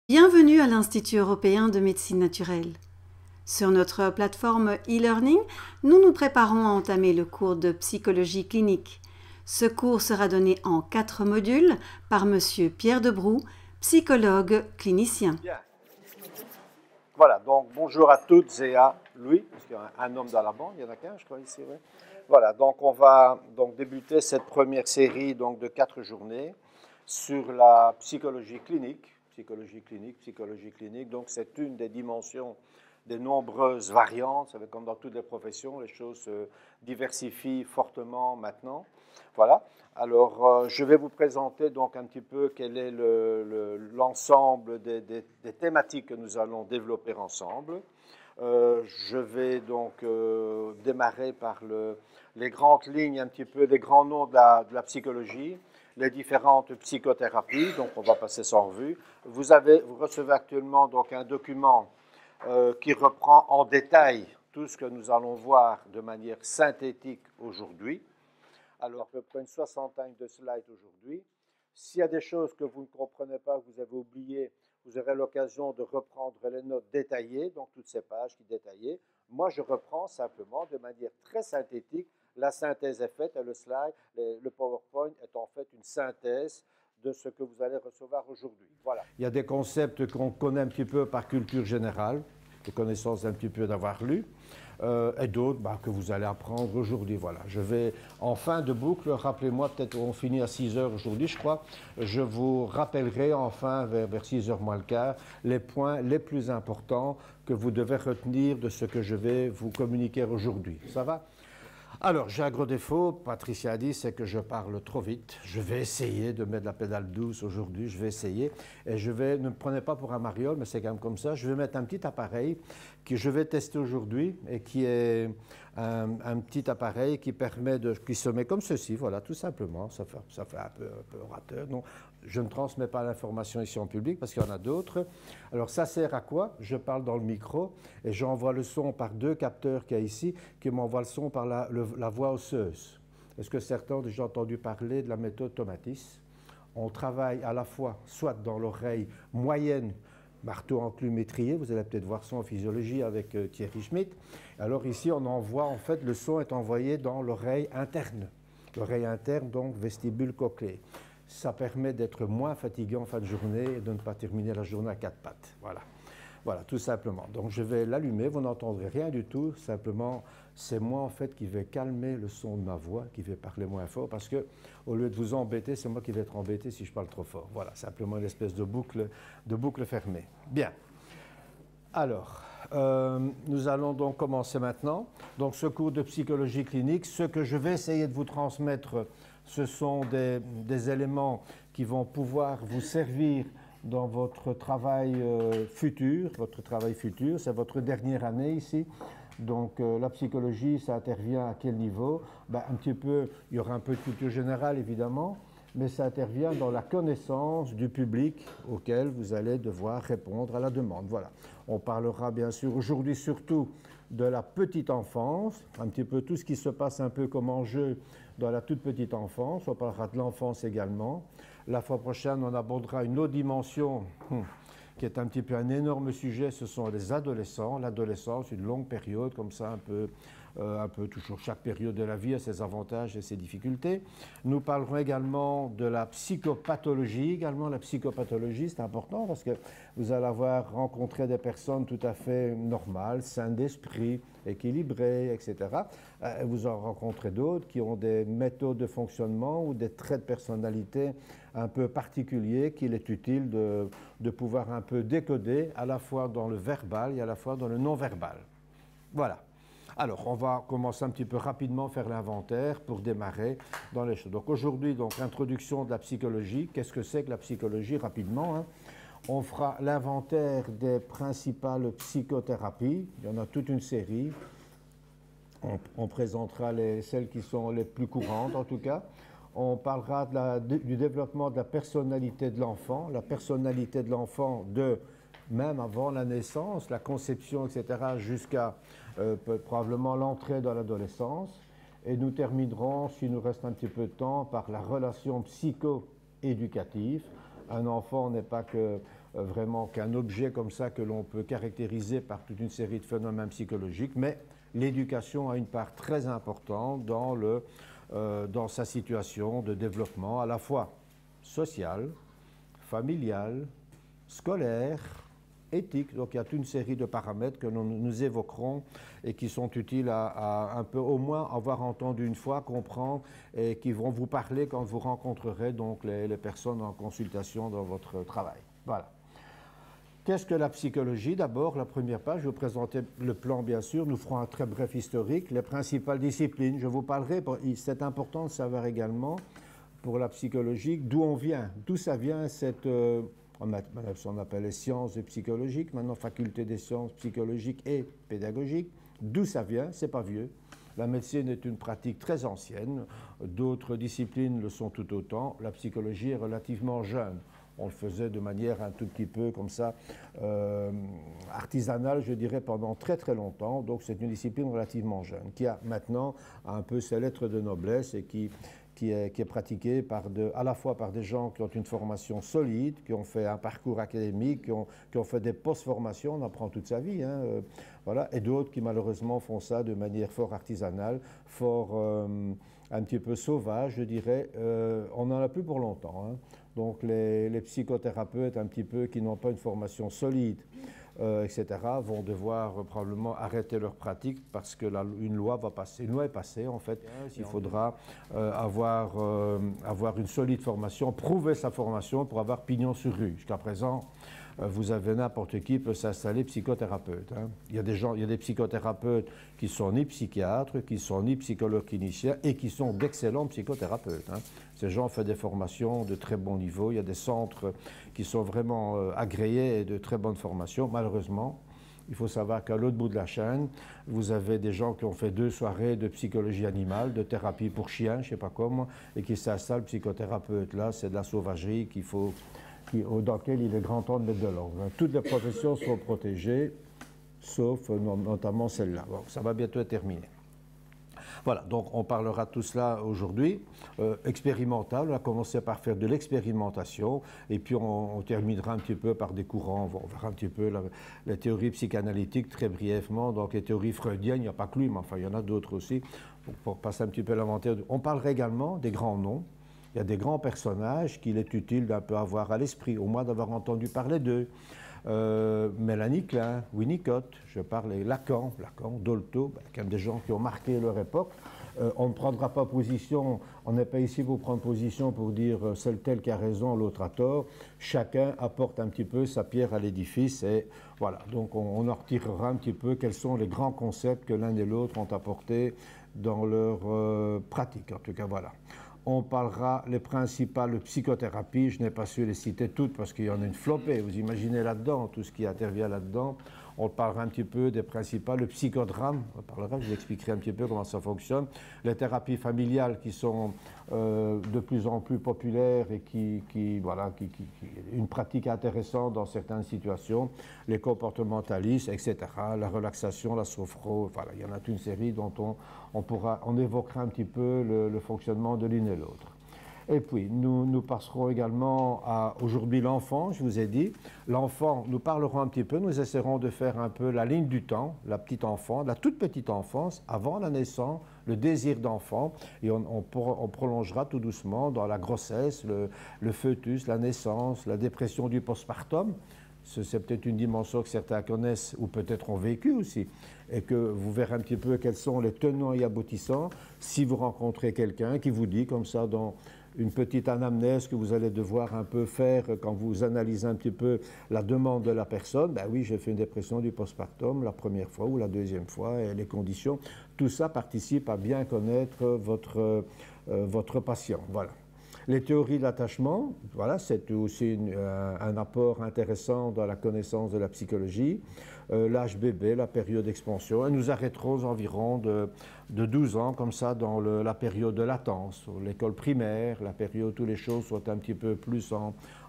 Bienvenue à l'Institut européen de médecine naturelle. Sur notre plateforme e-learning, nous nous préparons à entamer le cours de psychologie clinique. Ce cours sera donné en 4 modules par Monsieur Pierre Debroux, psychologue clinicien. Bien. Voilà, donc bonjour à toutes et à Louis, parce qu'il y a un homme dans la bande, il y en a qu'un, je crois, ici. Ouais. Voilà, donc on va donc débuter cette première série donc, de 4 journées sur la psychologie clinique. Psychologie clinique, donc c'est une des dimensions des nombreuses variantes. Ça fait comme dans toutes les professions, les choses se diversifient fortement maintenant. Voilà. Alors, je vais vous présenter donc un petit peu quel est l'ensemble des thématiques que nous allons développer ensemble. Je vais donc démarrer par les grandes lignes, un petit peu les grands noms de la psychologie, les différentes psychothérapies, donc on va passer ça en revue. Vous recevez actuellement donc un document qui reprend en détail tout ce que nous allons voir de manière synthétique aujourd'hui. Alors, à peu près une soixantaine de slides aujourd'hui. S'il y a des choses que vous ne comprenez pas, que vous avez oubliées, vous aurez l'occasion de reprendre les notes détaillées, donc toutes ces pages qui détaillées. Moi, je reprends simplement de manière très synthétique. La synthèse est faite et le slide, le PowerPoint est en fait une synthèse de ce que vous allez recevoir aujourd'hui. Voilà. Il y a des concepts qu'on connaît un petit peu par culture générale, de connaissance un petit peu d'avoir lu. Et d'autres que vous allez apprendre aujourd'hui. Voilà. Je vais en fin de boucle, rappelez-moi, peut-être on finit à 6 heures aujourd'hui, je crois, je vous rappellerai enfin vers 6 heures moins le quart les points les plus importants que vous devez retenir de ce que je vais vous communiquer aujourd'hui. Ça va ? Alors, j'ai un gros défaut, Patricia a dit, c'est que je parle trop vite. Je vais essayer de mettre la pédale douce aujourd'hui, je vais essayer. Et ne me prenez pas pour un mariole, mais c'est quand même comme ça. Je vais mettre un petit appareil que je vais tester aujourd'hui et qui est un petit appareil qui se met comme ceci, voilà, tout simplement. Ça fait un peu orateur. Non, je ne transmets pas l'information ici en public parce qu'il y en a d'autres. Alors, ça sert à quoi? Je parle dans le micro et j'envoie le son par 2 capteurs qu'il y a ici qui m'envoient le son par la voie osseuse. Est-ce que certains ont déjà entendu parler de la méthode Tomatis? On travaille à la fois soit dans l'oreille moyenne, marteau enclume étrier, vous allez peut-être voir ça en physiologie avec Thierry Schmitt. Alors ici, on envoie, en fait, le son est envoyé dans l'oreille interne. L'oreille interne, donc vestibule cochlée. Ça permet d'être moins fatigué en fin de journée et de ne pas terminer la journée à 4 pattes. Voilà. Voilà, tout simplement. Donc je vais l'allumer, vous n'entendrez rien du tout, simplement c'est moi en fait qui vais calmer le son de ma voix, qui vais parler moins fort, parce que au lieu de vous embêter, c'est moi qui vais être embêté si je parle trop fort. Voilà, simplement une espèce de boucle fermée. Bien. Alors, nous allons donc commencer maintenant. Donc ce cours de psychologie clinique, ce que je vais essayer de vous transmettre, ce sont des éléments qui vont pouvoir vous servir dans votre travail futur. Votre travail futur, c'est votre dernière année ici. Donc la psychologie, ça intervient à quel niveau? Un petit peu, il y aura un peu de culture générale évidemment, mais ça intervient dans la connaissance du public auquel vous allez devoir répondre à la demande. Voilà. On parlera bien sûr aujourd'hui surtout de la petite enfance, un petit peu tout ce qui se passe un peu comme enjeu dans la toute petite enfance. On parlera de l'enfance également. La fois prochaine, on abordera une autre dimension qui est un petit peu un énorme sujet, ce sont les adolescents. L'adolescence, une longue période comme ça, un peu toujours chaque période de la vie a ses avantages et ses difficultés. Nous parlerons également de la psychopathologie. Également, la psychopathologie, c'est important parce que vous allez avoir rencontré des personnes tout à fait normales, saines d'esprit, équilibrées, etc. Vous en rencontrez d'autres qui ont des méthodes de fonctionnement ou des traits de personnalité un peu particuliers qu'il est utile de pouvoir un peu décoder à la fois dans le verbal et à la fois dans le non-verbal. Voilà. Alors, on va commencer un petit peu rapidement, faire l'inventaire pour démarrer dans les choses. Donc aujourd'hui, l'introduction de la psychologie. Qu'est-ce que c'est que la psychologie? Rapidement, hein. On fera l'inventaire des principales psychothérapies. Il y en a toute une série. On présentera celles qui sont les plus courantes, en tout cas. On parlera du développement de la personnalité de l'enfant. La personnalité de l'enfant même avant la naissance, la conception, etc., jusqu'à probablement l'entrée dans l'adolescence. Et nous terminerons, s'il nous reste un petit peu de temps, par la relation psycho-éducative. Un enfant n'est pas que vraiment qu'un objet comme ça que l'on peut caractériser par toute une série de phénomènes psychologiques, mais l'éducation a une part très importante dans sa situation de développement à la fois social, familial, scolaire, éthique. Donc il y a toute une série de paramètres que nous évoquerons et qui sont utiles à un peu au moins avoir entendu une fois, comprendre et qui vont vous parler quand vous rencontrerez donc les personnes en consultation dans votre travail. Voilà. Qu'est-ce que la psychologie? D'abord, la première page, je vais vous présenter le plan bien sûr, nous ferons un très bref historique, les principales disciplines, je vous parlerai, c'est important de savoir également pour la psychologie d'où on vient, d'où ça vient cette... on appelle les sciences psychologiques, maintenant faculté des sciences psychologiques et pédagogiques. D'où ça vient? C'est pas vieux. La médecine est une pratique très ancienne, d'autres disciplines le sont tout autant. La psychologie est relativement jeune. On le faisait de manière un tout petit peu comme ça, artisanale, je dirais, pendant très très longtemps. Donc c'est une discipline relativement jeune, qui a maintenant un peu ses lettres de noblesse et qui est pratiquée à la fois par des gens qui ont une formation solide, qui ont fait un parcours académique, qui ont fait des post-formations, on apprend toute sa vie, hein, voilà, et d'autres qui malheureusement font ça de manière fort artisanale, fort un petit peu sauvage, je dirais. On n'en a plus pour longtemps, hein. Donc les psychothérapeutes un petit peu qui n'ont pas une formation solide, etc., vont devoir probablement arrêter leur pratique parce que une loi va passer. Une loi est passée en fait. Il faudra avoir une solide formation, prouver sa formation pour avoir pignon sur rue. Jusqu'à présent, vous avez n'importe qui peut s'installer psychothérapeute, hein. Il y a des psychothérapeutes qui sont ni psychiatres, qui sont ni psychologues cliniciens et qui sont d'excellents psychothérapeutes, hein. Ces gens ont fait des formations de très bon niveau. Il y a des centres qui sont vraiment agréés et de très bonne formation. Malheureusement, il faut savoir qu'à l'autre bout de la chaîne, vous avez des gens qui ont fait 2 soirées de psychologie animale, de thérapie pour chiens, je ne sais pas comment, et qui s'installent psychothérapeutes. Là, c'est de la sauvagerie dans laquelle il est grand temps de mettre de l'ordre. Toutes les professions sont protégées, sauf notamment celle-là. Bon, ça va bientôt être terminé. Voilà, donc on parlera de tout cela aujourd'hui. Expérimental, on va commencer par faire de l'expérimentation et puis on terminera un petit peu par des courants. On verra un petit peu les théories psychanalytiques très brièvement. Donc les théories freudiennes, il n'y a pas que lui, mais enfin il y en a d'autres aussi, pour passer un petit peu l'inventaire. On parlera également des grands noms. Il y a des grands personnages qu'il est utile d'un peu avoir à l'esprit, au moins d'avoir entendu parler d'eux. Mélanie Klein, Winnicott, je parlais Lacan, Dolto, quand même des gens qui ont marqué leur époque. On ne prendra pas position, on n'est pas ici pour prendre position pour dire c'est tel qui a raison, l'autre a tort. Chacun apporte un petit peu sa pierre à l'édifice et voilà, donc on en retirera un petit peu quels sont les grands concepts que l'un et l'autre ont apportés dans leur pratique, en tout cas voilà. On parlera les principales psychothérapies, je n'ai pas su les citer toutes parce qu'il y en a une flopée, vous imaginez là-dedans, tout ce qui intervient là-dedans. On parlera un petit peu des principales, le psychodrame, je vous expliquerai un petit peu comment ça fonctionne. Les thérapies familiales qui sont de plus en plus populaires et une pratique intéressante dans certaines situations. Les comportementalistes, etc. La relaxation, la sophro, voilà, il y en a toute une série dont on évoquera un petit peu le fonctionnement de l'une et l'autre. Et puis, nous passerons également à aujourd'hui l'enfant, je vous ai dit. L'enfant, nous parlerons un petit peu, nous essaierons de faire un peu la ligne du temps, la petite enfance, la toute petite enfance, avant la naissance, le désir d'enfant, et on prolongera tout doucement dans la grossesse, le fœtus, la naissance, la dépression du postpartum. C'est peut-être une dimension que certains connaissent ou peut-être ont vécu aussi, et que vous verrez un petit peu quels sont les tenants et aboutissants si vous rencontrez quelqu'un qui vous dit comme ça dans une petite anamnèse que vous allez devoir un peu faire quand vous analysez un petit peu la demande de la personne. Ben oui, j'ai fait une dépression du postpartum la première fois ou la deuxième fois et les conditions. Tout ça participe à bien connaître votre patient. Voilà. Les théories de l'attachement, voilà, c'est aussi un apport intéressant dans la connaissance de la psychologie. L'âge bébé, la période d'expansion. Et nous arrêterons aux environs de 12 ans, comme ça, dans la période de latence, l'école primaire, la période où les choses sont un petit peu plus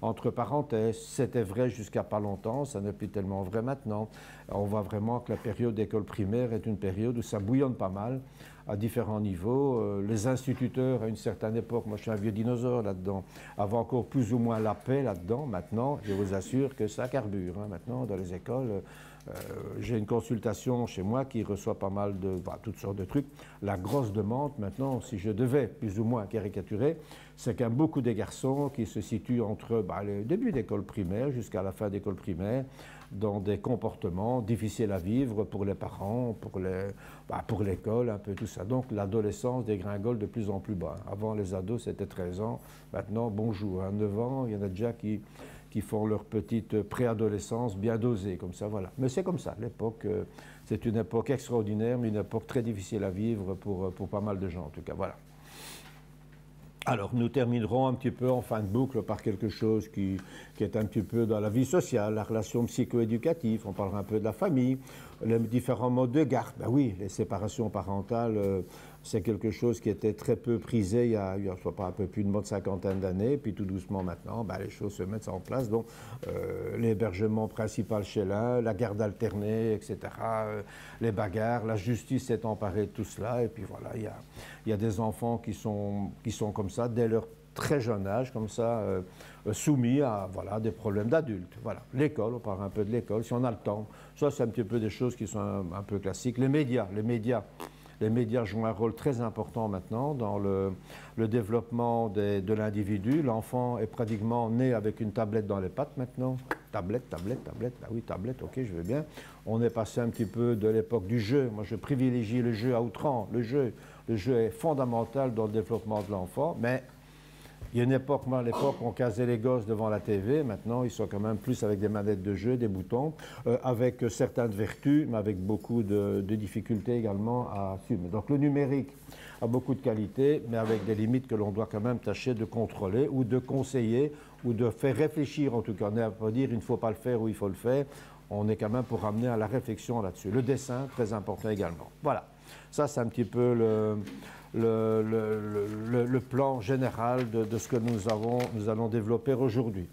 entre parenthèses. C'était vrai jusqu'à pas longtemps, ça n'est plus tellement vrai maintenant. On voit vraiment que la période d'école primaire est une période où ça bouillonne pas mal, à différents niveaux. Les instituteurs, à une certaine époque, moi je suis un vieux dinosaure là-dedans, avaient encore plus ou moins la paix là-dedans. Maintenant, je vous assure que ça carbure. Hein. Maintenant, dans les écoles, j'ai une consultation chez moi qui reçoit pas mal de toutes sortes de trucs. La grosse demande maintenant, si je devais plus ou moins caricaturer, c'est qu'il y a beaucoup des garçons qui se situent entre le début d'école primaire jusqu'à la fin d'école primaire dans des comportements difficiles à vivre pour les parents, pour l'école, un peu tout ça. Donc l'adolescence dégringole de plus en plus bas. Avant les ados c'était 13 ans, maintenant bonjour, à 9 ans, il y en a déjà qui font leur petite préadolescence bien dosée, comme ça, voilà. Mais c'est comme ça, l'époque, c'est une époque extraordinaire, mais une époque très difficile à vivre pour pas mal de gens, en tout cas, voilà. Alors, nous terminerons un petit peu en fin de boucle par quelque chose qui est un petit peu dans la vie sociale, la relation psycho-éducative, on parlera un peu de la famille, les différents modes de garde. Ben oui, les séparations parentales, c'est quelque chose qui était très peu prisé il y a je sais pas, un peu plus de bonne cinquantaine d'années, puis tout doucement maintenant, les choses se mettent en place. Donc, l'hébergement principal chez l'un, la garde alternée, etc., les bagarres, la justice s'est emparée de tout cela, et puis voilà, il y a des enfants qui sont comme ça, dès leur très jeune âge, comme ça, soumis à des problèmes d'adultes. Voilà. L'école, on parle un peu de l'école, si on a le temps. Ça, c'est un petit peu des choses qui sont un peu classiques. Les médias jouent un rôle très important maintenant dans le développement de l'individu. L'enfant est pratiquement né avec une tablette dans les pattes maintenant. Tablette, ah oui, tablette, ok, je veux bien. On est passé un petit peu de l'époque du jeu. Moi, je privilégie le jeu à outrance. Le jeu est fondamental dans le développement de l'enfant, mais il y a une époque, moi à l'époque, on casait les gosses devant la TV. Maintenant, ils sont quand même plus avec des manettes de jeu, des boutons, avec certaines vertus, mais avec beaucoup de difficultés également à assumer. Donc le numérique a beaucoup de qualités, mais avec des limites que l'on doit quand même tâcher de contrôler ou de conseiller ou de faire réfléchir. En tout cas, on n'est pas dire il ne faut pas le faire ou il faut le faire. On est quand même pour ramener à la réflexion là-dessus. Le dessin, très important également. Voilà. Ça, c'est un petit peu le plan général de ce que nous allons développer aujourd'hui.